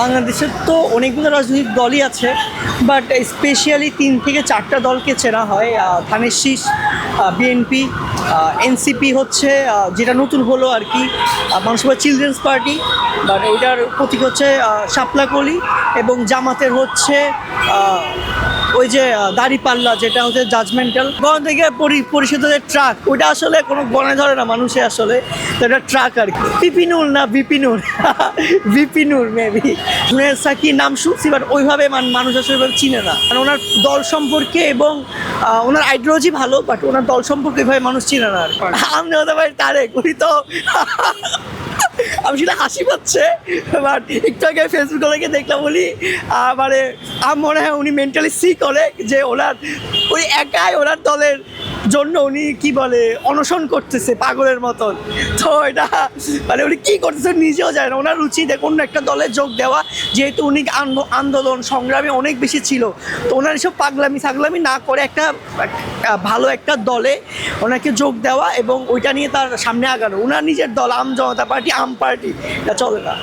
বাংলাদেশের তো অনেকগুলো রাজনৈতিক দলই আছে, বাট স্পেশালি 3 থেকে 4টা দলকে চেনা হয়। ধানের শীষ, বিএনপি, এনসিপি হচ্ছে যেটা নতুন হলো আর কি, মানুষ বলে চিলড্রেন্স পার্টি, বাট ওইটার প্রতীক হচ্ছে শাপলাকলি, এবং জামাতের হচ্ছে ওই যে দাড়িপাল্লা, যেটা হচ্ছে জাজমেন্টাল। গণ থেকে পরিষদের ট্রাক, ওইটা আসলে কোনো গণে ধরে না মানুষে, আসলে তো এটা ট্রাক আর কি। বিপিনুর না বিপিনুর বিপিনুর মেবি সাকি নাম শুনছি, বাট ওইভাবে মানুষ আসলে চিনে না, কারণ ওনার দল সম্পর্কে এবং ওনার আইডিওলজি ভালো, বাট ওনার দল সম্পর্কে ওইভাবে মানুষ চিনে না আর কি। আমি হতে পারি তারেক, উনি তো আমি সেটা হাসি পাচ্ছে, বাট একটু আগে ফেসবুকে গিয়ে দেখলাম বলি মানে আমার মনে হয় উনি মেন্টালি সিক করে, যে উনি একাই ওনার দলের জন্য উনি কি বলে অনশন করতেছে পাগলের মতন। তো এটা মানে উনি কী করতেছে নিজেও যায় না। ওনার রুচি দেখুন একটা দলে যোগ দেওয়া, যেহেতু উনি আন্দোলন সংগ্রামে অনেক বেশি ছিল, তো ওনার এসব সাগলামি না করে একটা ভালো একটা দলে ওনাকে যোগ দেওয়া এবং ওইটা নিয়ে তার সামনে আগানো। ওনার নিজের দল আম জনতা পার্টি, আম পার্টি, এটা চলে না।